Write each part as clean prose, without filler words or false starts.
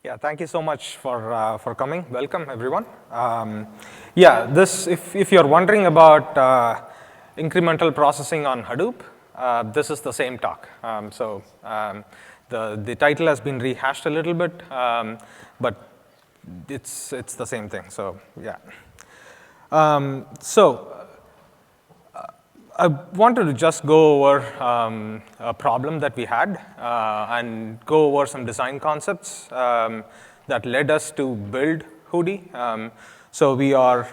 Yeah, thank you so much for coming. Welcome, everyone. Yeah, if you're wondering about incremental processing on Hadoop, this is the same talk. The title has been rehashed a little bit, but it's the same thing. So yeah. I wanted to just go over a problem that we had and go over some design concepts that led us to build Hudi. So we are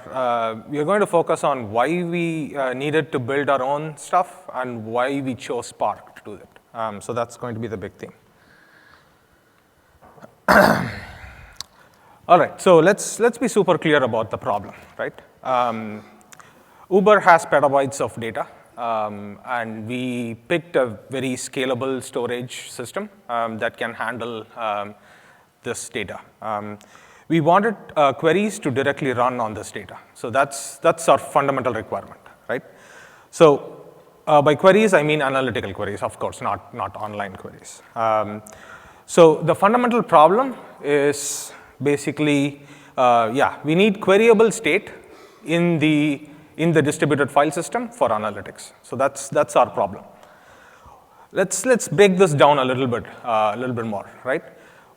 going to focus on why we needed to build our own stuff and why we chose Spark to do that. So that's going to be the big theme. All right, so let's be super clear about the problem, right? Uber has petabytes of data, and we picked a very scalable storage system that can handle this data. We wanted queries to directly run on this data. So that's our fundamental requirement, right? So by queries, I mean analytical queries, of course, not online queries. So the fundamental problem is basically, we need queryable state in the distributed file system for analytics. So that's our problem. Let's break this down a little bit more, right?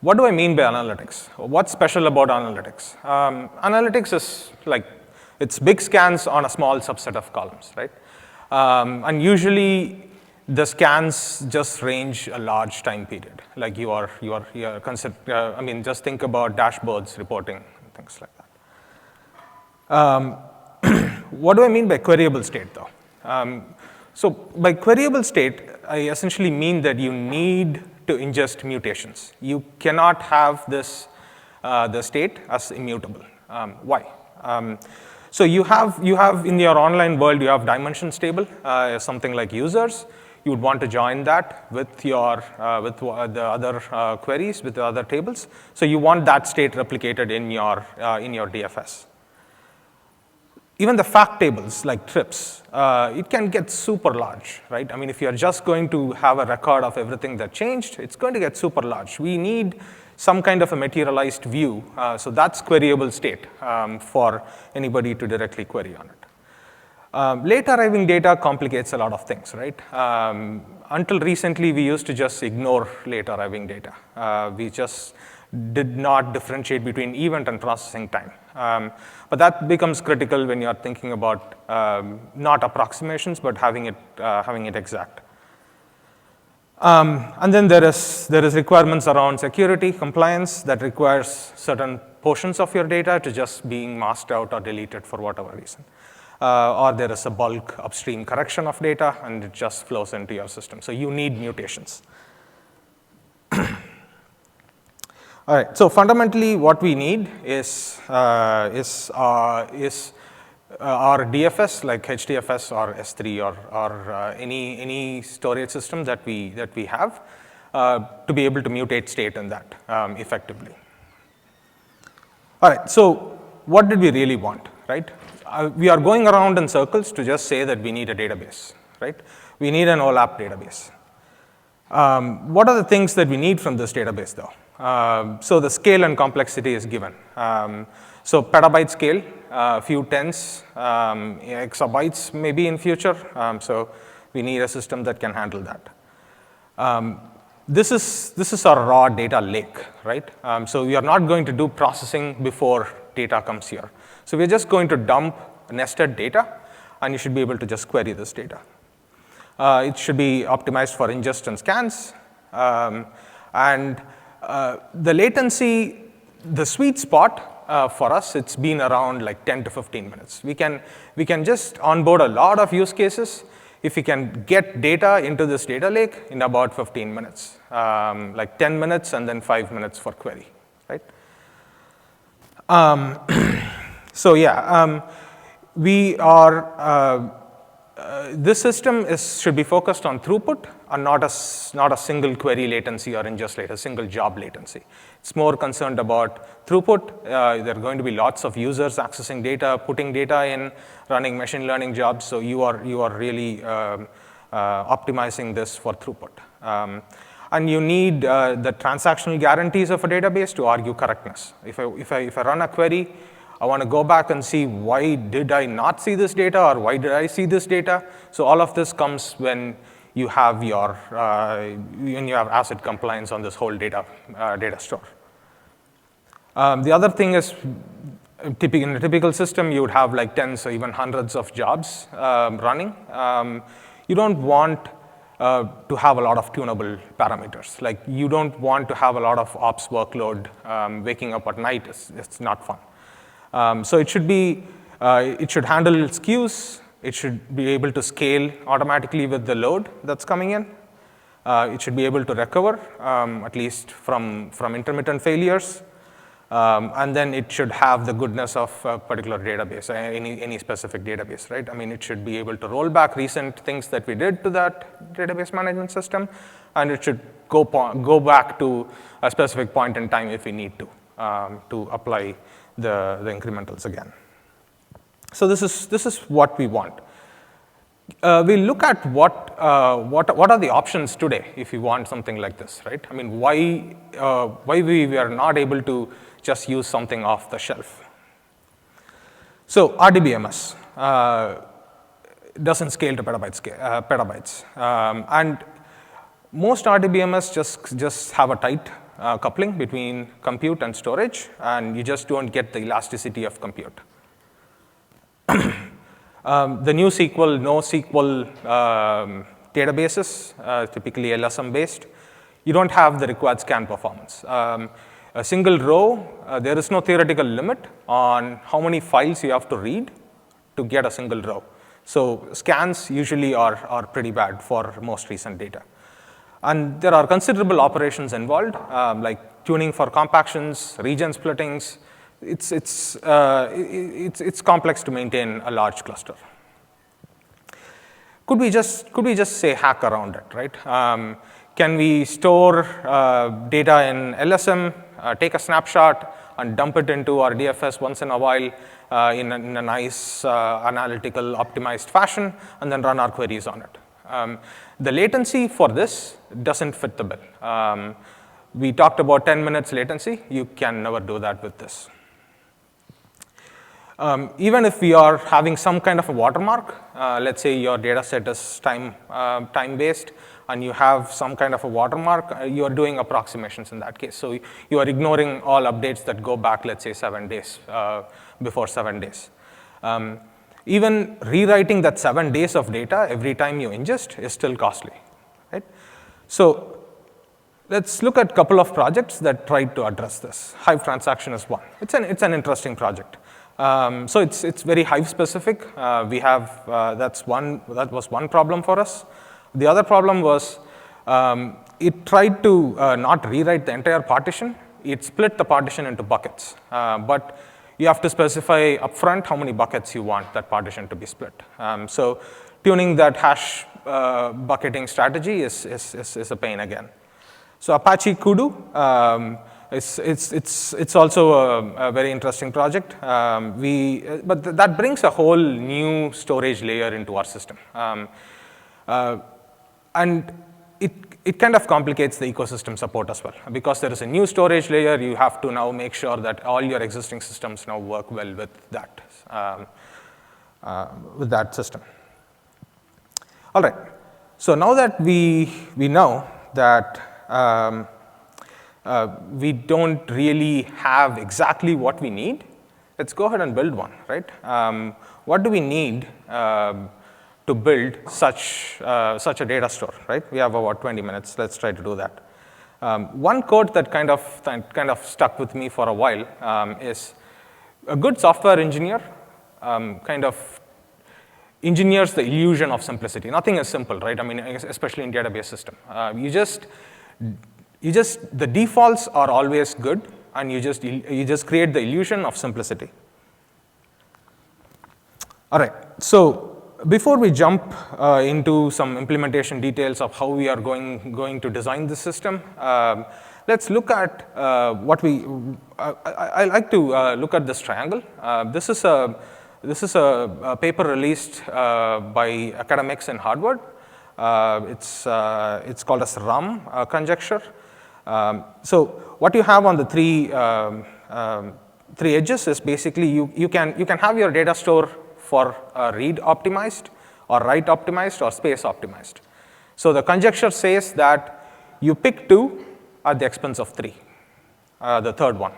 What do I mean by analytics? What's special about analytics? Analytics is like, it's big scans on a small subset of columns, right? And usually the scans just range a large time period. Like just think about dashboards, reporting, and things like that. What do I mean by queryable state, though? So by queryable state, I essentially mean that you need to ingest mutations. You cannot have the state as immutable. Why? So you have in your online world, you have dimensions table, something like users. You would want to join that with the other queries, with the other tables. So you want that state replicated in your DFS. Even the fact tables, like trips, it can get super large, right? I mean, if you're just going to have a record of everything that changed, it's going to get super large. We need some kind of a materialized view. So that's queryable state for anybody to directly query on it. Late arriving data complicates a lot of things, right? Until recently, we used to just ignore late arriving data. We just did not differentiate between event and processing time. But that becomes critical when you're thinking about not approximations, but having it exact. And then there is requirements around security, compliance that requires certain portions of your data to just being masked out or deleted for whatever reason. Or there is a bulk upstream correction of data, and it just flows into your system. So you need mutations. All right. So fundamentally, what we need is our DFS, like HDFS or S3 or any storage system that we have, to be able to mutate state in that effectively. All right. So what did we really want, right? We are going around in circles to just say that we need a database, right? We need an OLAP database. What are the things that we need from this database, though? So the scale and complexity is given. So petabyte scale, a few tens, exabytes maybe in future. So we need a system that can handle that. This is our raw data lake, right? So we are not going to do processing before data comes here. So we're just going to dump nested data, and you should be able to just query this data. It should be optimized for ingest and scans. The latency, the sweet spot for us, it's been around like 10 to 15 minutes. We can just onboard a lot of use cases if we can get data into this data lake in about 15 minutes, like 10 minutes and then 5 minutes for query, right? So yeah, we are. This system should be focused on throughput and not a single query latency or ingest latency, a single job latency. It's more concerned about throughput. There are going to be lots of users accessing data, putting data in, running machine learning jobs. So you are really optimizing this for throughput. and you need the transactional guarantees of a database to argue correctness. If I run a query, I want to go back and see why did I not see this data or why did I see this data. So all of this comes when you have your asset compliance on this whole data store. The other thing is, in a typical system, you would have like tens or even hundreds of jobs running. You don't want to have a lot of tunable parameters. Like, you don't want to have a lot of ops workload waking up at night. It's not fun. So it should handle skews. It should be able to scale automatically with the load that's coming in. It should be able to recover, at least from intermittent failures. And then it should have the goodness of a particular database, any specific database, right? I mean, it should be able to roll back recent things that we did to that database management system, and it should go back to a specific point in time if we need to apply the incrementals again. So this is what we want. We look at what are the options today if you want something like this, right? I mean, why we are not able to just use something off the shelf. So RDBMS doesn't scale to petabytes, and most RDBMS just have a tight coupling between compute and storage, and you just don't get the elasticity of compute. The new SQL, NoSQL databases, typically LSM based, you don't have the required scan performance. A single row, there is no theoretical limit on how many files you have to read to get a single row. So scans usually are pretty bad for most recent data. And there are considerable operations involved, like tuning for compactions, region splittings. It's complex to maintain a large cluster. Could we just say hack around it, right? Can we store data in LSM, take a snapshot, and dump it into our DFS once in a while in a nice analytical optimized fashion, and then run our queries on it? The latency for this doesn't fit the bill. We talked about 10 minutes latency. You can never do that with this. Even if we are having some kind of a watermark, let's say your data set is time-based, and you have some kind of a watermark, you are doing approximations in that case. So you are ignoring all updates that go back, let's say, 7 days, before 7 days. Even rewriting that 7 days of data every time you ingest is still costly, right? So let's look at a couple of projects that tried to address this. Hive transaction is one. It's an interesting project. So it's very Hive specific. That was one problem for us. The other problem was it tried to not rewrite the entire partition. It split the partition into buckets, but you have to specify upfront how many buckets you want that partition to be split. So tuning that hash bucketing strategy is a pain again. So Apache Kudu, it's also a very interesting project. But that brings a whole new storage layer into our system. And it kind of complicates the ecosystem support as well. Because there is a new storage layer, you have to now make sure that all your existing systems now work well with that system. All right. So now that we know that we don't really have exactly what we need, let's go ahead and build one, right? What do we need to build such a data store, right? We have about 20 minutes. Let's try to do that. One code that kind of stuck with me for a while is a good software engineer kind of engineers the illusion of simplicity. Nothing is simple, right? I mean, especially in database system. The defaults are always good, and you just create the illusion of simplicity. All right. So before we jump into some implementation details of how we are going to design the system, let's look at I like to look at this triangle. This is a paper released by academics in Harvard. It's called as RUM conjecture. So what you have on the three edges is basically you can have your data store for read optimized or write optimized or space optimized. So the conjecture says that you pick 2 at the expense of 3, the third one.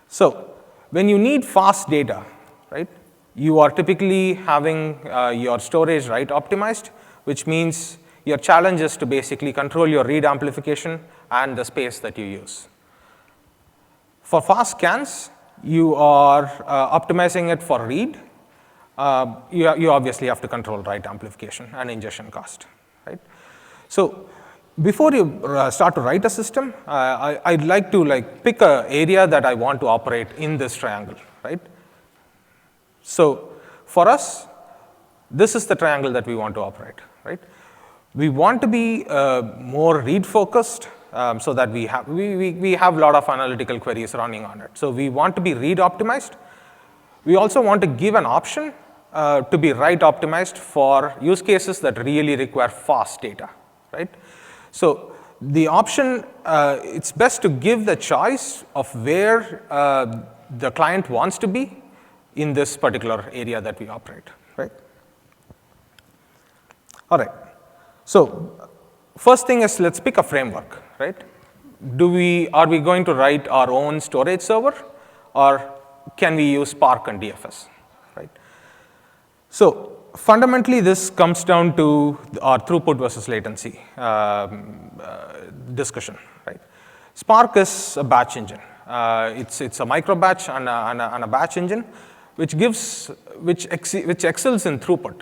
So when you need fast data, right, you are typically having your storage write optimized, which means your challenge is to basically control your read amplification and the space that you use. For fast scans, you are optimizing it for read. You obviously have to control write amplification and ingestion cost, right? So before you start to write a system, I'd like to pick an area that I want to operate in this triangle, right? So for us, this is the triangle that we want to operate, right? We want to be more read focused so that we have a lot of analytical queries running on it. So we want to be read optimized. We also want to give an option to be write optimized for use cases that really require fast data, right? So the option, it's best to give the choice of where the client wants to be in this particular area that we operate, right? All right. So first thing is, let's pick a framework, right? Are we going to write our own storage server, or can we use Spark and DFS, right? So fundamentally, this comes down to our throughput versus latency discussion, right? Spark is a batch engine. It's a micro batch and a batch engine, which excels in throughput.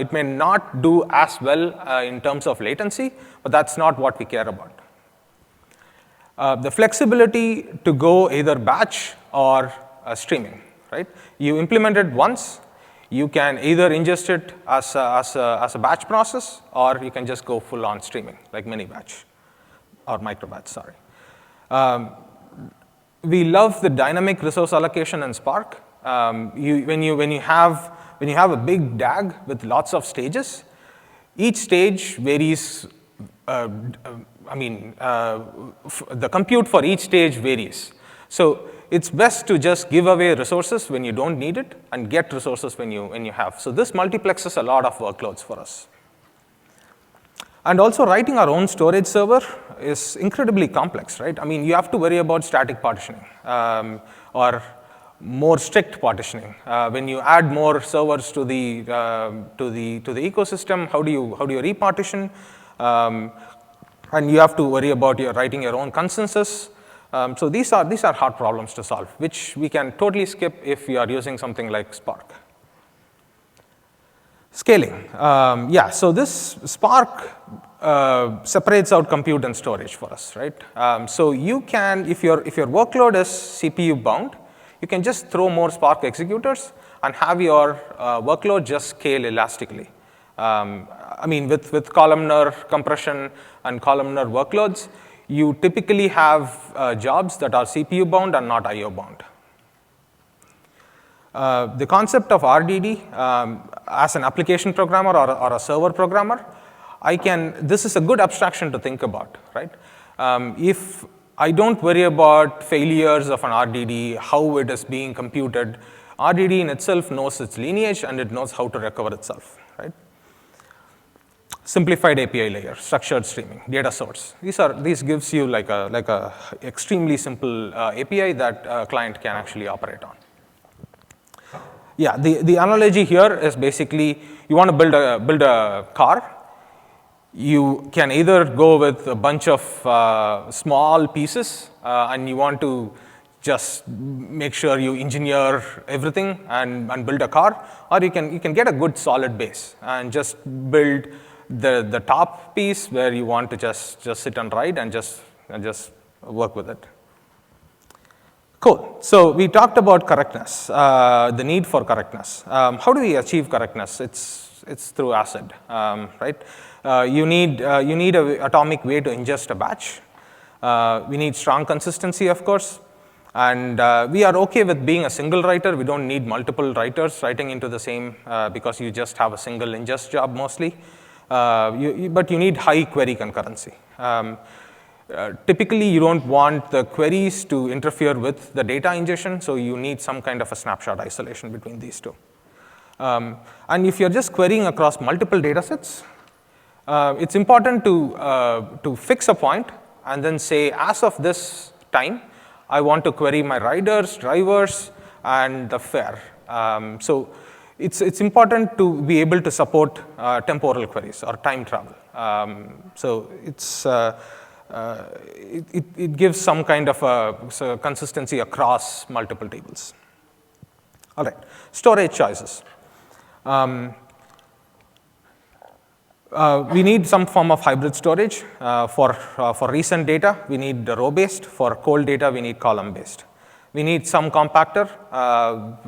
It may not do as well in terms of latency, but that's not what we care about. The flexibility to go either batch or streaming, right? You implement it once, you can either ingest it as a batch process, or you can just go full on streaming, like mini batch or micro batch, sorry. We love the dynamic resource allocation in Spark. When you have a big DAG with lots of stages, each stage varies. The compute for each stage varies. So it's best to just give away resources when you don't need it and get resources when you have. So this multiplexes a lot of workloads for us. And also, writing our own storage server is incredibly complex, right? I mean, you have to worry about static partitioning or more strict partitioning. When you add more servers to the ecosystem, how do you repartition? And you have to worry about writing your own consensus. So these are hard problems to solve, which we can totally skip if we are using something like Spark. Scaling. So this Spark separates out compute and storage for us, right? So you can, if your workload is CPU bound, you can just throw more Spark executors and have your workload just scale elastically. With columnar compression and columnar workloads, you typically have jobs that are CPU bound and not IO bound. The concept of RDD as an application programmer or a server programmer, this is a good abstraction to think about, right? If I don't worry about failures of an RDD, how it is being computed, RDD in itself knows its lineage and it knows how to recover itself, right? Simplified API layer, structured streaming, data source. These gives you like a extremely simple API that a client can actually operate on. Yeah, the analogy here is basically you want to build a car. You can either go with a bunch of small pieces and you want to just make sure you engineer everything and build a car, or you can get a good solid base and just build the top piece where you want to just sit and write and just work with it. Cool. So we talked about correctness, the need for correctness. How do we achieve correctness? It's through ACID, right? You need an atomic way to ingest a batch. We need strong consistency, of course, And we are okay with being a single writer. We don't need multiple writers writing into the same because you just have a single ingest job mostly. But you need high query concurrency. Typically, you don't want the queries to interfere with the data ingestion, so you need some kind of a snapshot isolation between these two. And if you're just querying across multiple data sets, it's important to fix a point and then say, as of this time, I want to query my riders, drivers, and the fare. So it's important to be able to support temporal queries or time travel. So it gives some kind of a consistency across multiple tables. All right, storage choices. We need some form of hybrid storage. For recent data, we need row-based. For cold data, we need column-based. We need some compactor,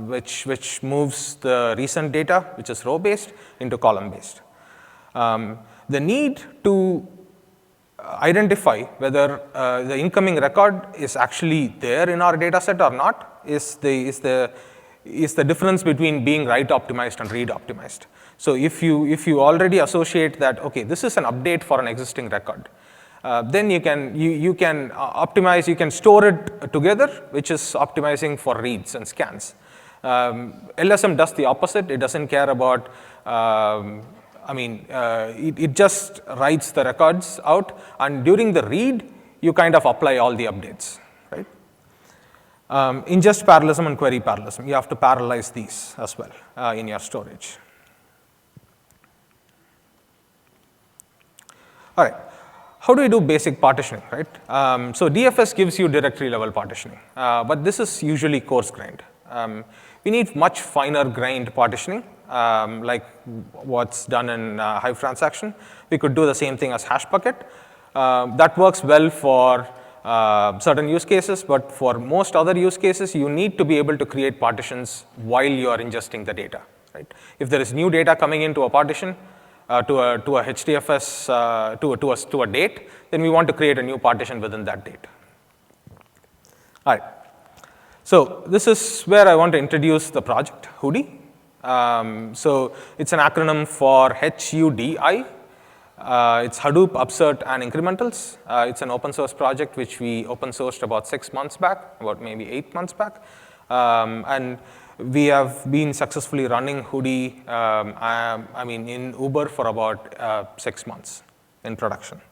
which moves the recent data, which is row-based, into column-based. The need to identify whether the incoming record is actually there in our data set or not is the difference between being write optimized and read optimized. So if you already associate that, okay, this is an update for an existing record, then you can optimize, you can store it together, which is optimizing for reads and scans. LSM does the opposite. It doesn't care about, it just writes the records out, and during the read, you kind of apply all the updates, right? Ingest parallelism and query parallelism, you have to parallelize these as well in your storage. All right, how do we do basic partitioning, right? So DFS gives you directory level partitioning, but this is usually coarse grained. We need much finer grained partitioning, like what's done in Hive transaction. We could do the same thing as hash bucket. That works well for certain use cases, but for most other use cases, you need to be able to create partitions while you are ingesting the data, right? If there is new data coming into a partition, to a HDFS, to a date, then we want to create a new partition within that date. All right. So this is where I want to introduce the project, HUDI. So it's an acronym for HUDI. It's Hadoop, Upsert, and Incrementals. It's an open source project which we open sourced about 6 months back, about maybe 8 months back. And we have been successfully running HUDI, in Uber for about 6 months in production.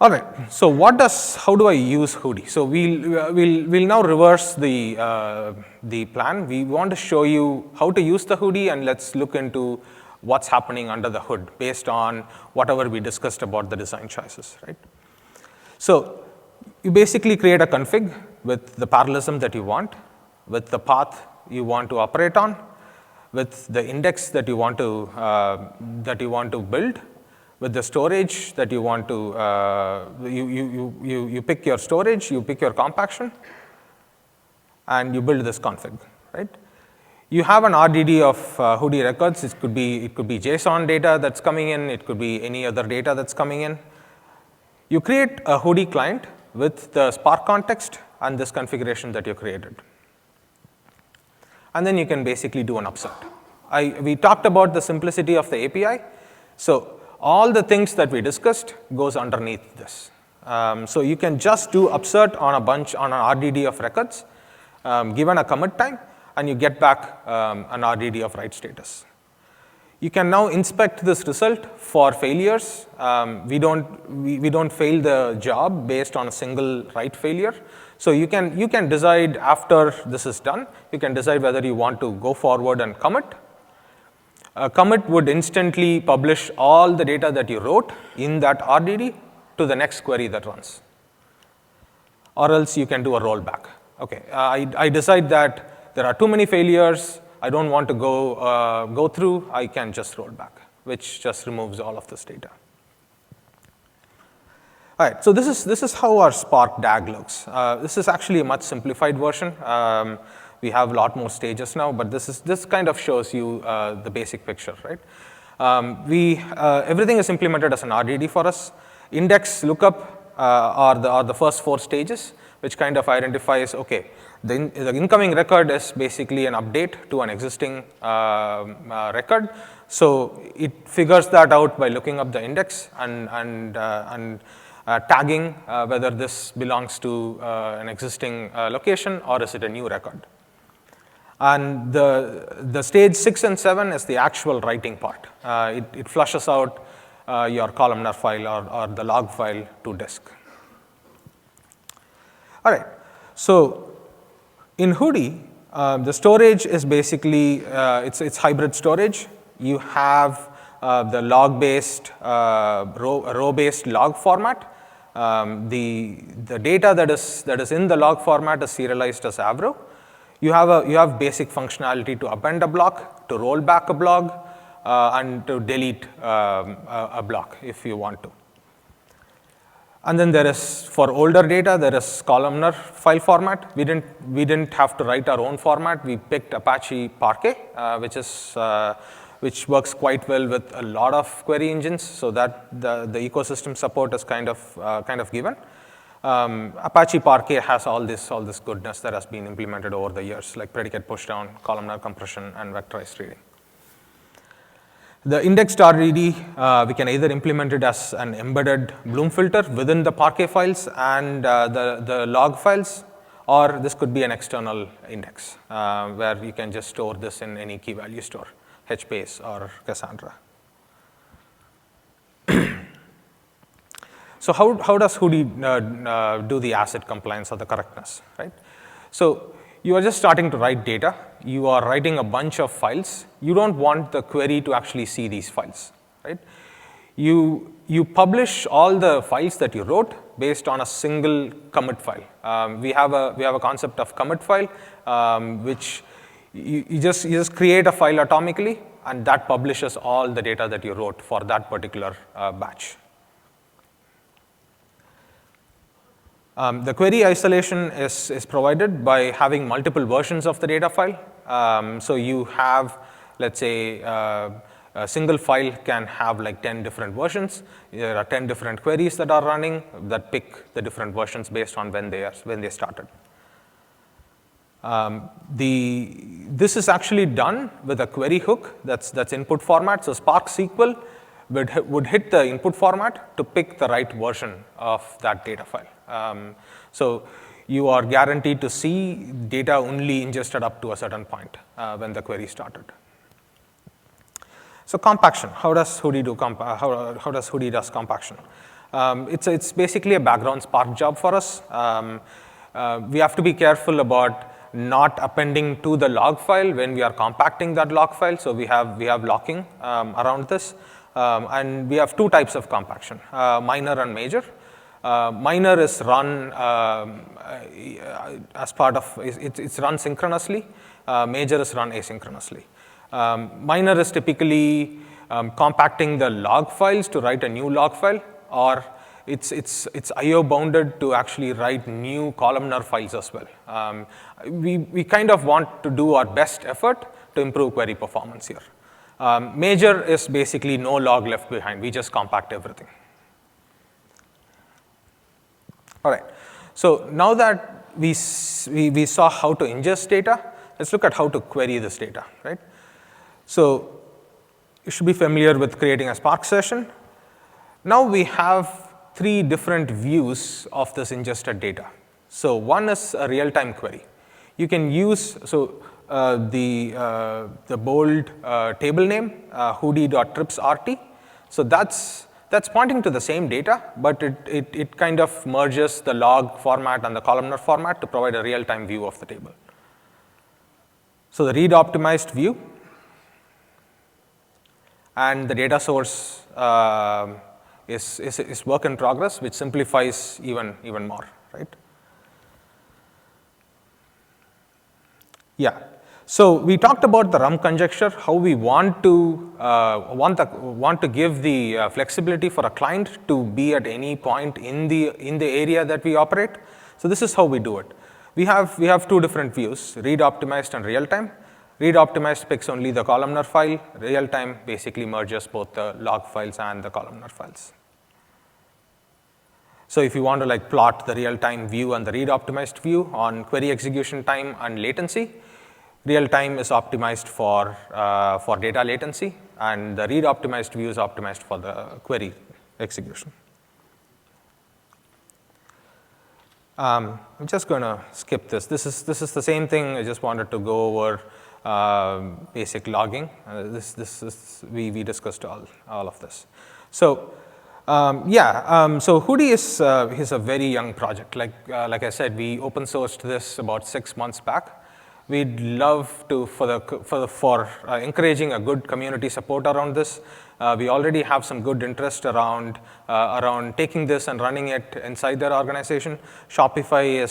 All right. So how do I use HUDI? So we'll now reverse the plan. We want to show you how to use the HUDI, and let's look into what's happening under the hood based on whatever we discussed about the design choices, right? So you basically create a config with the parallelism that you want, with the path you want to operate on, with the index that you want to build, with the storage that you want to, you pick your storage, you pick your compaction, and you build this config, right? You have an RDD of HUDI records. It could be JSON data that's coming in. It could be any other data that's coming in. You create a HUDI client with the Spark context and this configuration that you created. And then you can basically do an upsert. We talked about the simplicity of the API. So all the things that we discussed goes underneath this. So you can just do upsert on an RDD of records, given a commit time, and you get back an RDD of write status. You can now inspect this result for failures. We don't fail the job based on a single write failure. So you can decide after this is done, you can decide whether you want to go forward and commit. A commit would instantly publish all the data that you wrote in that RDD to the next query that runs. Or else you can do a rollback. Okay, I decide that there are too many failures, I don't want to go through, I can just roll back, which just removes all of this data. All right, so this is how our Spark DAG looks. This is actually a much simplified version. We have a lot more stages now, but this kind of shows you the basic picture, right? Everything is implemented as an RDD for us. Index lookup are the first 4 stages. which kind of identifies, okay, the incoming record is basically an update to an existing record. So it figures that out by looking up the index and tagging whether this belongs to an existing location or is it a new record. And the stage 6 and 7 is the actual writing part. It flushes out your columnar file or the log file to disk. All right, so in Hudi, the storage is basically, it's hybrid storage. You have the log-based, row-based log format. The data that is in the log format is serialized as Avro. You have basic functionality to append a block, to roll back a block, and to delete a block if you want to. And then there is, for older data, there is columnar file format. We didn't have to write our own format. We picked Apache Spark, which works quite well with a lot of query engines, so that the ecosystem support is kind of given. Apache Spark has all this goodness that has been implemented over the years, like predicate pushdown, columnar compression, and vectorized reading. The indexed.rd, we can either implement it as an embedded Bloom filter within the Parquet files and the log files, or this could be an external index where you can just store this in any key value store, HBase or Cassandra. So how does Hudi do the ACID compliance or the correctness, right? So you are just starting to write data. You are writing a bunch of files. You don't want the query to actually see these files, right? You publish all the files that you wrote based on a single commit file. We have a concept of commit file, which you just create a file atomically, and that publishes all the data that you wrote for that particular batch. The query isolation is provided by having multiple versions of the data file. So you have, let's say, a single file can have like 10 different versions. There are 10 different queries that are running that pick the different versions based on when they started. This is actually done with a query hook that's input format. So Spark SQL would hit the input format to pick the right version of that data file. So you are guaranteed to see data only ingested up to a certain point when the query started. So compaction, how does Hudi do how does Hudi does compaction? It's basically a background Spark job for us. We have to be careful about not appending to the log file when we are compacting that log file. So we have locking around this. And we have two types of compaction, minor and major. Minor is run as part of, it's run synchronously. Major is run asynchronously. Minor is typically compacting the log files to write a new log file, or it's IO bounded to actually write new columnar files as well. We kind of want to do our best effort to improve query performance here. Major is basically no log left behind. We just compact everything. All right. So now that we saw how to ingest data, let's look at how to query this data, right? So you should be familiar with creating a Spark session. Now we have three different views of this ingested data. So one is a real-time query. You can use, so the bold table name, hudi.tripsrt. So that's pointing to the same data, but it kind of merges the log format and the columnar format to provide a real-time view of the table. So the read-optimized view and the data source is work in progress, which simplifies even more, right? Yeah. So we talked about the rump conjecture, how we want to give the flexibility for a client to be at any point in the area that we operate. So this is how we do it. We have two different views: read optimized and real time. Read optimized picks only the columnar file. Real time basically merges both the log files and the columnar files. So if you want to like plot the real-time view and the read-optimized view on query execution time and latency, real-time is optimized for data latency, and the read-optimized view is optimized for the query execution. I'm just going to skip this. This is the same thing. I just wanted to go over basic logging. We discussed all of this. So so Hudi is a very young project. Like I said, we open sourced this about 6 months back. We'd love to for encouraging a good community support around this. We already have some good interest around taking this and running it inside their organization. Shopify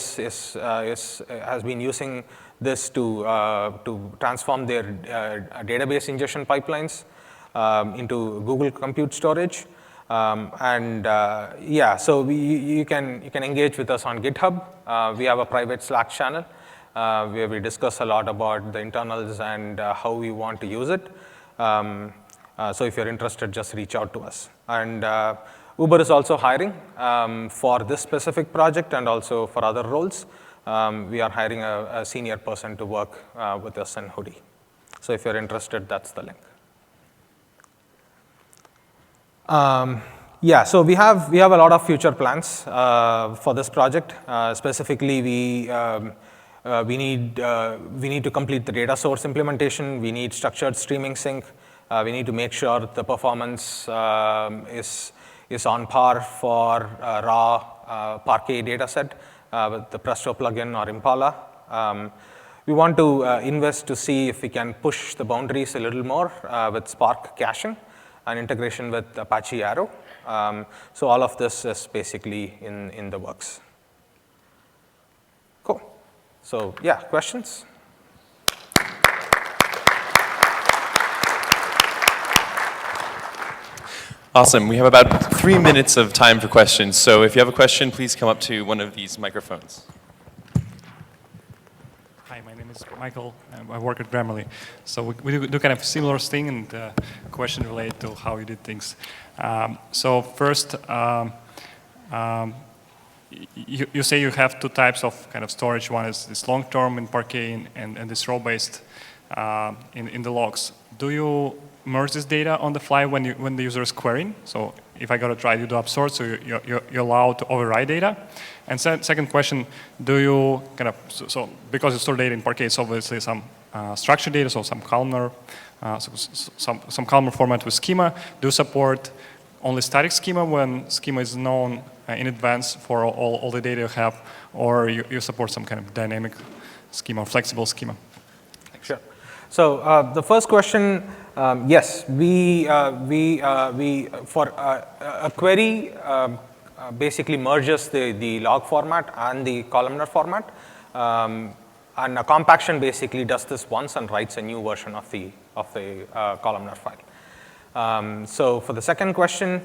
has been using this to transform their database ingestion pipelines into Google Compute Storage. So you can engage with us on GitHub. We have a private Slack channel where we discuss a lot about the internals and how we want to use it. So if you're interested, just reach out to us. And Uber is also hiring for this specific project and also for other roles. We are hiring a senior person to work with us in Hudi. So if you're interested, that's the link. So we have a lot of future plans for this project. Specifically, we need to complete the data source implementation. We need structured streaming sync. We need to make sure the performance is on par for raw Parquet dataset with the Presto plugin or Impala. We want to invest to see if we can push the boundaries a little more with Spark caching and integration with Apache Arrow. So all of this is basically in the works. Cool. So yeah, questions? Awesome. We have about 3 minutes of time for questions. So if you have a question, please come up to one of these microphones. Hi, my name is Michael. I work at Grammarly. So we do kind of similar thing, and question related to how you did things. So first, you say you have two types of kind of storage. One is this long-term in Parquet and this row-based in the logs. Do you merge this data on the fly when the user is querying? So if I got to try to do upsort, so you're allowed to override data. And second question, do you kind of, so because you store data in Parquet, it's obviously some structured data, so some columnar, some columnar format with schema. Do you support only static schema when schema is known in advance for all the data you have, or you support some kind of dynamic schema, flexible schema? Thanks. Sure. So the first question, yes, we for a query basically merges the log format and the columnar format, and a compaction basically does this once and writes a new version of the columnar file. So for the second question,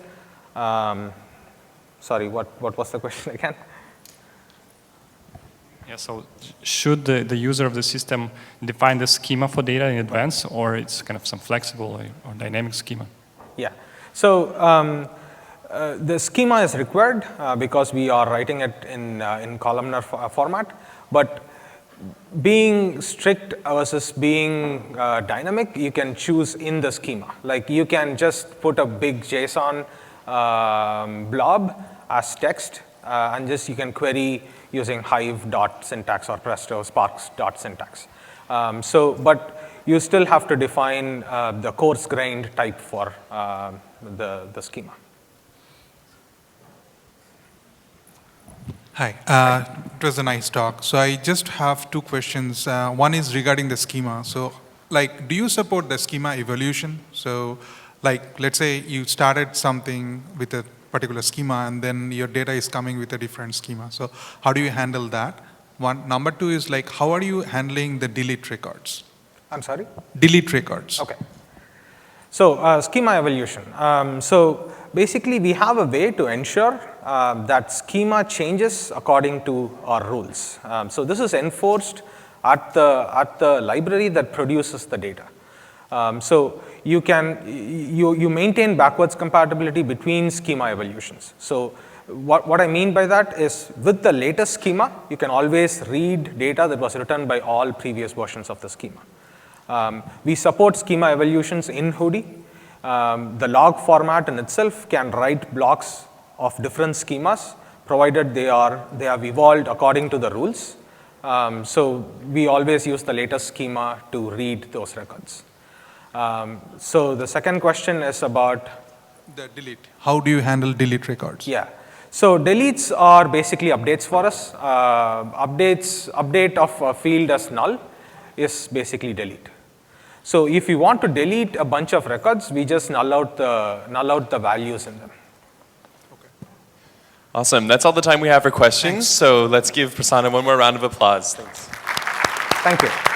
sorry, what was the question again? Yeah, so should the user of the system define the schema for data in advance, or it's kind of some flexible or dynamic schema? Yeah, so the schema is required because we are writing it in columnar format, but being strict versus being dynamic, you can choose in the schema. Like you can just put a big JSON blob as text, and just you can query using hive.syntax or Presto Sparks.syntax. But you still have to define the coarse-grained type for the schema. Hi, it was a nice talk. So I just have two questions. One is regarding the schema. So like, do you support the schema evolution? So like, let's say you started something with a particular schema and then your data is coming with a different schema. So how do you handle that? One. Number two is like, how are you handling the delete records? I'm sorry? Delete records. Okay. So schema evolution. So basically, we have a way to ensure that schema changes according to our rules. So this is enforced at the library that produces the data. So you maintain backwards compatibility between schema evolutions. So What I mean by that is with the latest schema, you can always read data that was written by all previous versions of the schema. We support schema evolutions in Hudi. The log format in itself can write blocks of different schemas, provided they have evolved according to the rules. So we always use the latest schema to read those records. So the second question is about the delete. How do you handle delete records? Yeah. So deletes are basically updates for us. Update of a field as null is basically delete. So if you want to delete a bunch of records, we just null out the values in them. Awesome. That's all the time we have for questions. So let's give Prasanna one more round of applause. Thanks. Thank you.